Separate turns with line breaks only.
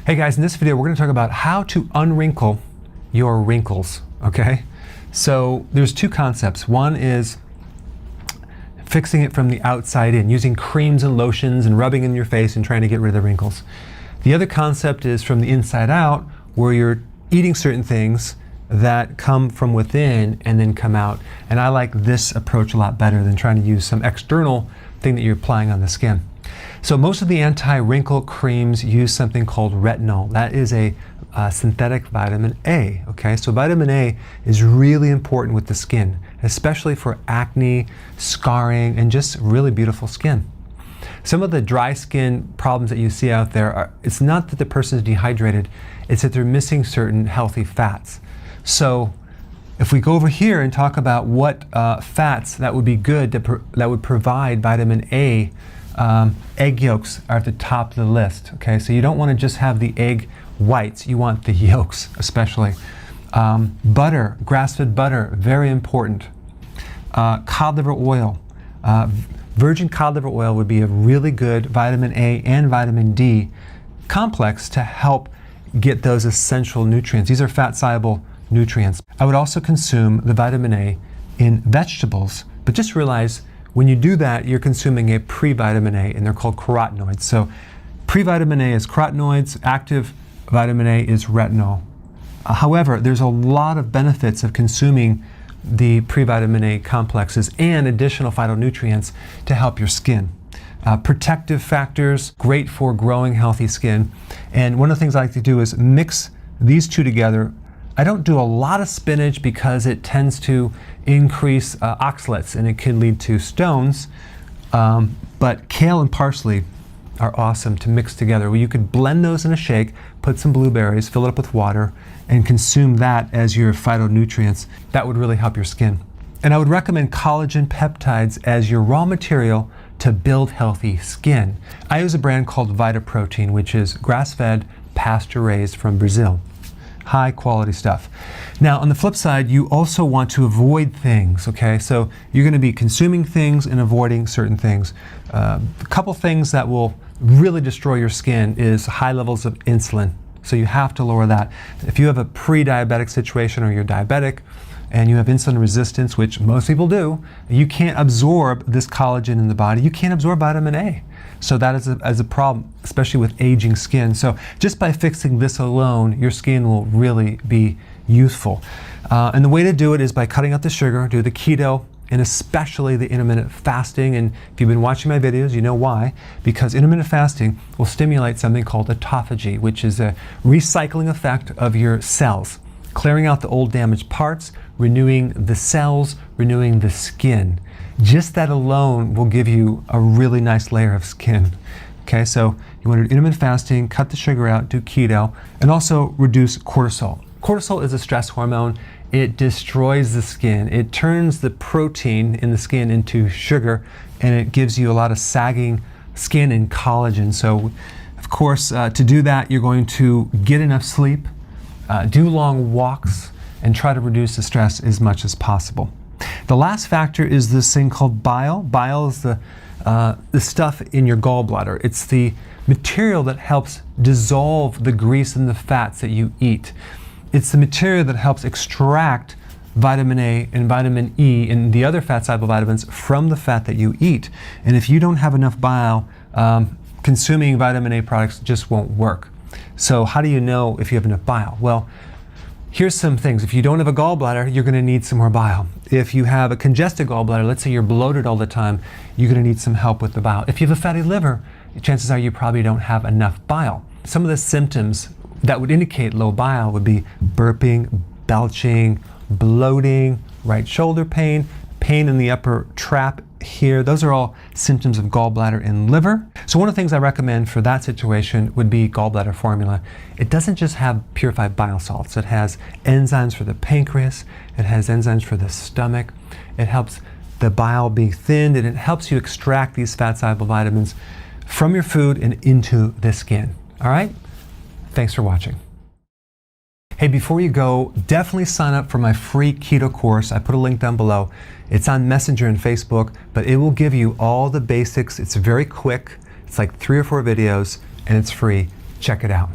Hey guys, in this video we're going to talk about how to unwrinkle your wrinkles, okay? So there's two concepts. One is fixing it from the outside in, using creams and lotions and rubbing in your face and trying to get rid of the wrinkles. The other concept is from the inside out, where you're eating certain things that come from within and then come out. And I like this approach a lot better than trying to use some external thing that you're applying on the skin. So most of the anti-wrinkle creams use something called retinol. That is a synthetic vitamin A, okay? So vitamin A is really important with the skin, especially for acne, scarring, and just really beautiful skin. Some of the dry skin problems that you see out there are, it's not that the person is dehydrated, it's that they're missing certain healthy fats. So if we go over here and talk about what fats that would be good, that would provide vitamin A, egg yolks are at the top of the list, okay? So you don't want to just have the egg whites, you want the yolks especially. Butter, grass-fed butter, very important. Cod liver oil. Virgin cod liver oil would be a really good vitamin A and vitamin D complex to help get those essential nutrients. These are fat-soluble nutrients. I would also consume the vitamin A in vegetables, but just realize when you do that, you're consuming a pre-vitamin A, and they're called carotenoids. So pre-vitamin A is carotenoids, active vitamin A is retinol. However, there's a lot of benefits of consuming the pre-vitamin A complexes and additional phytonutrients to help your skin. Protective factors, great for growing healthy skin. And one of the things I like to do is mix these two together. I don't do a lot of spinach because it tends to increase oxalates and it can lead to stones. But kale and parsley are awesome to mix together. Well, you could blend those in a shake, put some blueberries, fill it up with water, and consume that as your phytonutrients. That would really help your skin. And I would recommend collagen peptides as your raw material to build healthy skin. I use a brand called VitaProtein, which is grass-fed, pasture-raised from Brazil. High quality stuff. Now on the flip side, you also want to avoid things, okay? So you're going to be consuming things and avoiding certain things. A couple things that will really destroy your skin is high levels of insulin. So you have to lower that. If you have a pre-diabetic situation or you're diabetic and you have insulin resistance, which most people do, you can't absorb this collagen in the body. You can't absorb vitamin A. So that is a problem, especially with aging skin. So just by fixing this alone, your skin will really be youthful. And the way to do it is by cutting out the sugar, do the keto, and especially the intermittent fasting. And if you've been watching my videos, you know why. Because intermittent fasting will stimulate something called autophagy, which is a recycling effect of your cells, clearing out the old damaged parts, renewing the cells, renewing the skin. Just that alone will give you a really nice layer of skin. Okay, so you want to do intermittent fasting, cut the sugar out, do keto, and also reduce cortisol. Cortisol is a stress hormone. It destroys the skin. It turns the protein in the skin into sugar, and it gives you a lot of sagging skin and collagen. So, of course, to do that, you're going to get enough sleep, do long walks, and try to reduce the stress as much as possible. The last factor is this thing called bile. Bile is the stuff in your gallbladder. It's the material that helps dissolve the grease and the fats that you eat. It's the material that helps extract vitamin A and vitamin E and the other fat-soluble vitamins from the fat that you eat. And if you don't have enough bile, consuming vitamin A products just won't work. So how do you know if you have enough bile? Well, here's some things. If you don't have a gallbladder, you're going to need some more bile. If you have a congested gallbladder, let's say you're bloated all the time, you're going to need some help with the bile. If you have a fatty liver, chances are you probably don't have enough bile. Some of the symptoms that would indicate low bile would be burping, belching, bloating, right shoulder pain, pain in the upper trap here. Those are all symptoms of gallbladder and liver. So one of the things I recommend for that situation would be gallbladder formula. It doesn't just have purified bile salts. It has enzymes for the pancreas. It has enzymes for the stomach. It helps the bile be thinned, and it helps you extract these fat-soluble vitamins from your food and into the skin. All right? Thanks for watching. Hey, before you go, definitely sign up for my free keto course. I put a link down below. It's on Messenger and Facebook, but it will give you all the basics. It's very quick. It's like 3 or 4 videos, and it's free. Check it out.